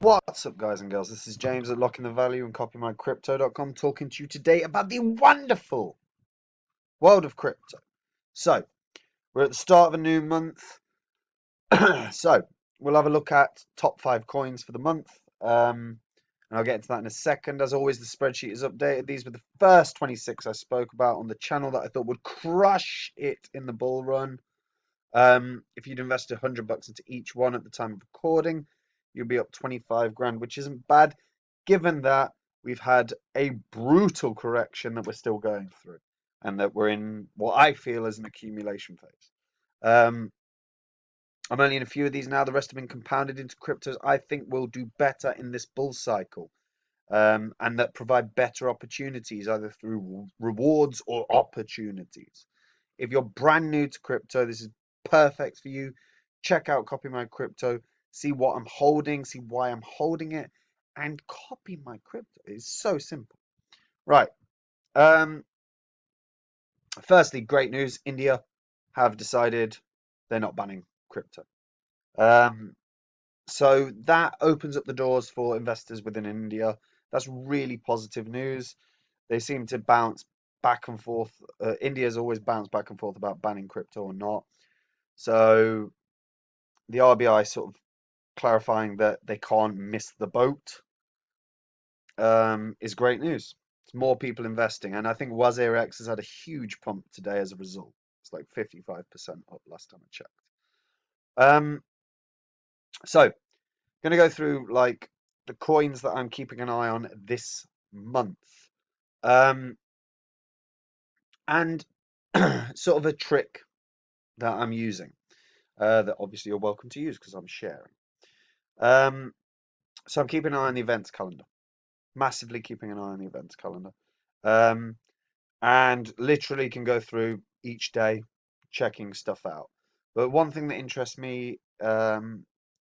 What's up, guys and girls? This is James at Locking the Value and CopyMyCrypto.com talking to you today about the wonderful world of crypto. So, we're at the start of a new month. So, we'll have a look at top 5 coins for the month. And I'll get into that in a second. As always, the spreadsheet is updated. These were the first 26 I spoke about on the channel that I thought would crush it in the bull run. If you'd invested $100 into each one at the time of recording, you'll be up 25 grand, which isn't bad, given that we've had a brutal correction that we're still going through, and that we're in what I feel is an accumulation phase. I'm only in a few of these now. The rest have been compounded into cryptos I think will do better in this bull cycle, and that provide better opportunities, either through rewards or opportunities. If you're brand new to crypto, this is perfect for you. Check out Copy My Crypto, see what I'm holding, see why I'm holding it, and copy my crypto. It's so simple. Right. Firstly, great news. India have decided they're not banning crypto. So that opens up the doors for investors within India. That's really positive news. They seem to bounce back and forth. India's always bounced back and forth about banning crypto or not. So the RBI sort of clarifying that they can't miss the boat is great news. It's more people investing, and I think Wazir X has had a huge pump today as a result. It's like 55% up last time I checked. So going to go through like the coins that I'm keeping an eye on this month, and sort of a trick that I'm using. That obviously you're welcome to use because I'm sharing. So I'm keeping an eye on the events calendar, massively keeping an eye on the events calendar, and literally can go through each day checking stuff out. But one thing that interests me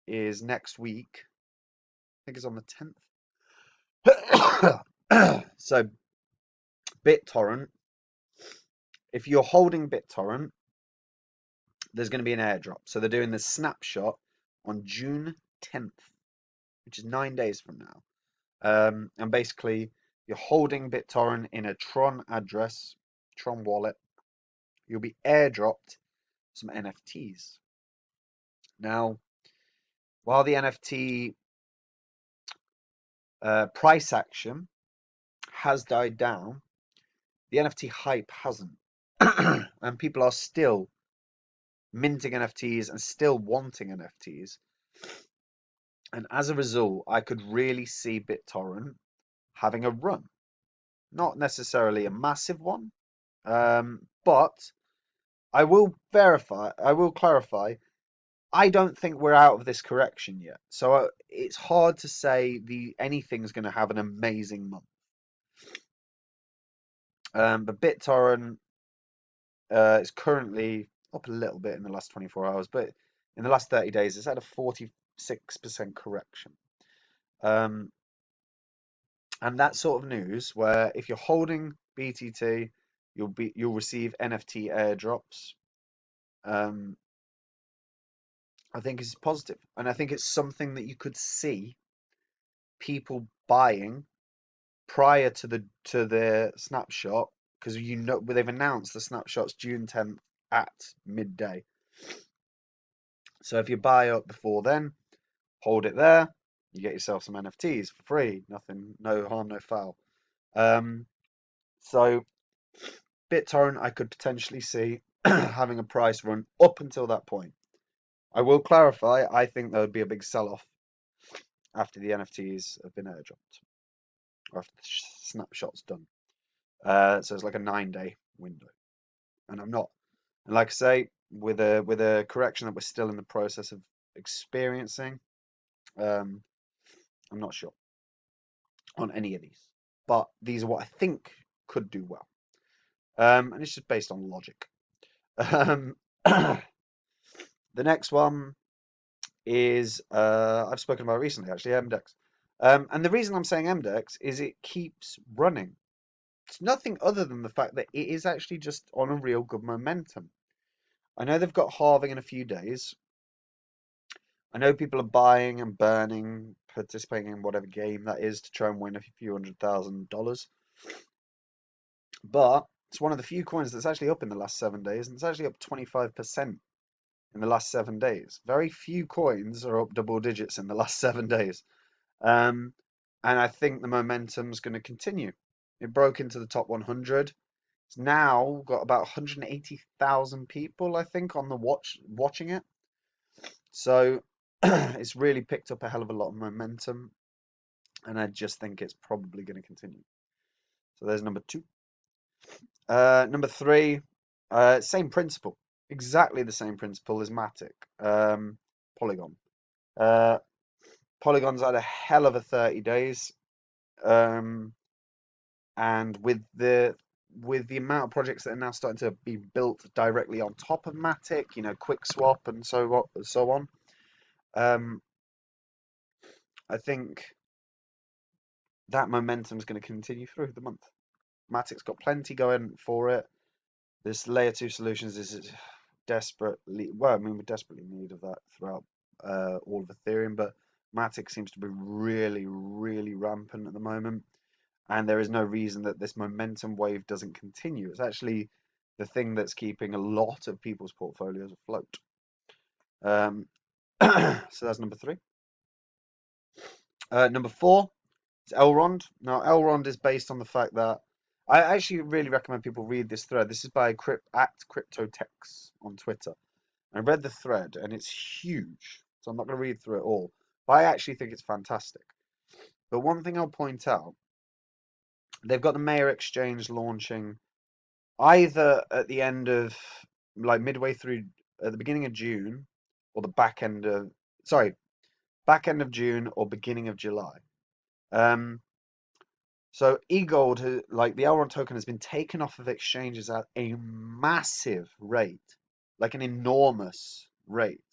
is next week. I think it's on the 10th. So Bittorrent. If you're holding Bittorrent, there's going to be an airdrop. So they're doing the snapshot on June 10th, which is 9 days from now. And basically, you're holding Bittorrent in a Tron address, Tron wallet. You'll be airdropped some NFTs. Now, while the NFT price action has died down, the NFT hype hasn't. And people are still minting NFTs and still wanting NFTs. And as a result, I could really see BitTorrent having a run. Not necessarily a massive one, but I will clarify, I don't think we're out of this correction yet. So it's hard to say anything's going to have an amazing month. But BitTorrent is currently up a little bit in the last 24 hours, but in the last 30 days, it's had a 46% correction. And that sort of news, where if you're holding BTT, you'll receive NFT airdrops. I think is positive, and I think it's something that you could see people buying prior to their snapshot, because they've announced the snapshot's June 10th at midday. So if you buy up before then, hold it there, you get yourself some NFTs for free. Nothing, no harm, no foul. So BitTorrent, I could potentially see having a price run up until that point. I will clarify, I think there would be a big sell-off after the NFTs have been airdropped, or after the snapshot's done. So it's like a 9-day window. And I'm not, and like I say, with a correction that we're still in the process of experiencing, I'm not sure on any of these. But these are what I think could do well. And it's just based on logic. The next one is I've spoken about recently, actually, MDEX. And the reason I'm saying MDEX is it keeps running. It's nothing other than the fact that it is actually just on a real good momentum. I know they've got halving in a few days. I know people are buying and burning participating in whatever game that is to try and win a few $100,000. But it's one of the few coins that's actually up in the last 7 days, and it's actually up 25% in the last 7 days. Very few coins are up double digits in the last 7 days. Um, and I think the momentum's going to continue. It broke into the top 100. It's now got about 180,000 people, I think, on the watching it. So it's really picked up a hell of a lot of momentum, and I just think it's probably going to continue. So there's number 2. Number 3, same principle, exactly the same principle as Matic. Polygon. Polygon's had a hell of a 30 days, and with the amount of projects that are now starting to be built directly on top of Matic, Quick Swap and so on. I think that momentum is going to continue through the month. Matic's got plenty going for it. This layer 2 solutions is desperately, well, I mean, we're desperately in need of that throughout all of Ethereum, but Matic seems to be really, really rampant at the moment, and there is no reason that this momentum wave doesn't continue. It's actually the thing that's keeping a lot of people's portfolios afloat. So that's number 3. Number 4 is Elrond. Now, Elrond is based on the fact that I actually really recommend people read this thread. This is by @CryptoTex on Twitter. I read the thread and it's huge, so I'm not going to read through it all, but I actually think it's fantastic. But one thing I'll point out, they've got the Mayor Exchange launching either at the end of, like midway through, at the beginning of June, or the back end of June or beginning of July. So eGold, like the Elrond token, has been taken off of exchanges at a massive rate, like an enormous rate,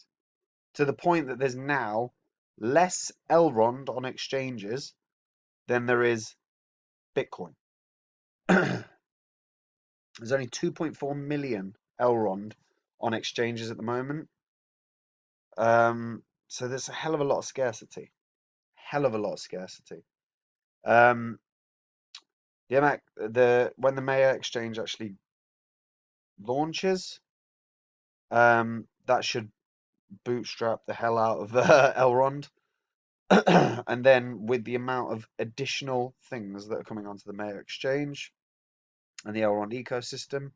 to the point that there's now less Elrond on exchanges than there is Bitcoin. There's only 2.4 million Elrond on exchanges at the moment. So there's a hell of a lot of scarcity. Hell of a lot of scarcity. When the Mayor Exchange actually launches, that should bootstrap the hell out of Elrond. And then with the amount of additional things that are coming onto the Mayor Exchange and the Elrond ecosystem,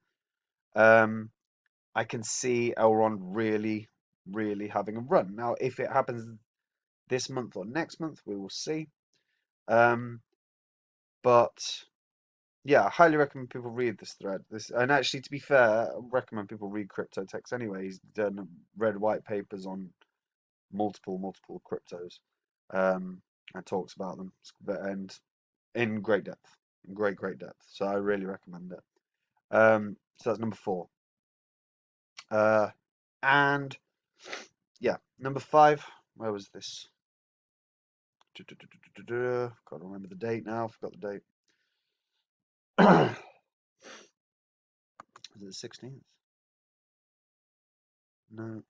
I can see Elrond really, really having a run. Now, if it happens this month or next month, we will see. But yeah, I highly recommend people read this thread. And actually, to be fair, I recommend people read cryptotechs anyway. He's read white papers on multiple cryptos, and talks about them, and in great depth, in great depth. So I really recommend it. So that's number 4. And yeah, number 5. Where was this? Can't remember the date now. Forgot the date. Is it the 16th? No.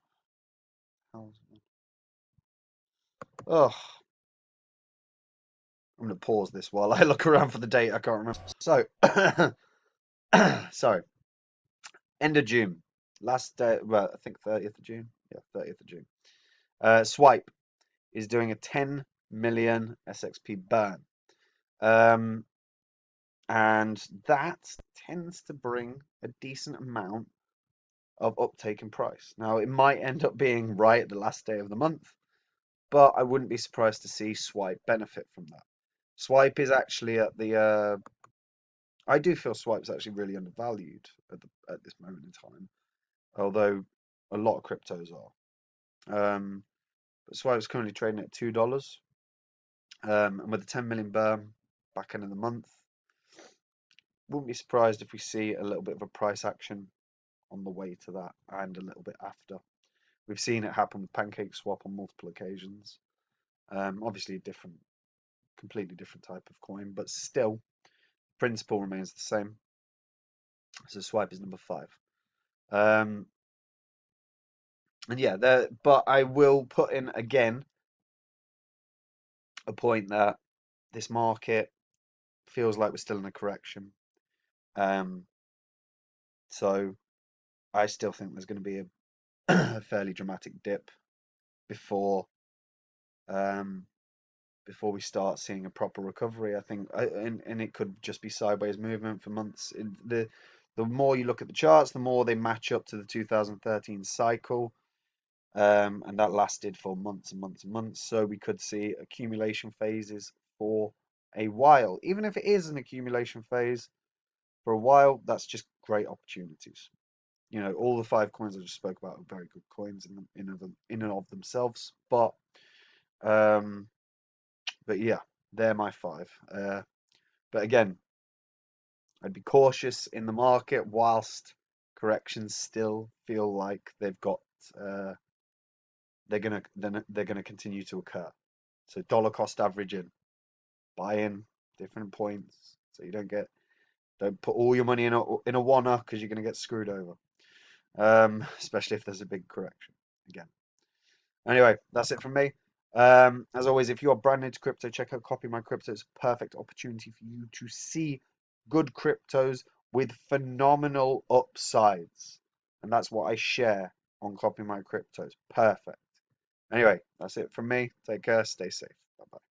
Oh, I'm going to pause this while I look around for the date. I can't remember. So, sorry. End of June. Last day, well, I think 30th of June. Yeah, 30th of June. Swipe is doing a 10 million SXP burn. And that tends to bring a decent amount of uptake in price. Now, it might end up being right at the last day of the month, but I wouldn't be surprised to see Swipe benefit from that. Swipe is actually at the I do feel Swipe's actually really undervalued at this moment in time, although a lot of cryptos are. But Swipe's currently trading at $2, and with a 10 million burn back end of the month, wouldn't be surprised if we see a little bit of a price action on the way to that and a little bit after. We've seen it happen with Pancake Swap on multiple occasions. Obviously, completely different type of coin, but still, principle remains the same. So Swipe is number 5. And yeah, but I will put in again a point that this market feels like we're still in a correction. Um, so I still think there's going to be a fairly dramatic dip before um, before we start seeing a proper recovery. I think, and it could just be sideways movement for months. The more you look at the charts, the more they match up to the 2013 cycle, and that lasted for months and months and months. So we could see accumulation phases for a while. Even if it is an accumulation phase for a while, that's just great opportunities. You know, all the five coins I just spoke about are very good coins in and of themselves. Um, but yeah, they're my five. But again, I'd be cautious in the market whilst corrections still feel like uh, they're gonna continue to occur. So dollar cost averaging, buy in different points, so you don't put all your money in a oneer because you're gonna get screwed over. Especially if there's a big correction again. Anyway, that's it from me. As always, if you are brand new to crypto, check out Copy My Crypto. It's a perfect opportunity for you to see good cryptos with phenomenal upsides. And that's what I share on Copy My Cryptos. Perfect. Anyway, that's it from me. Take care. Stay safe. Bye bye.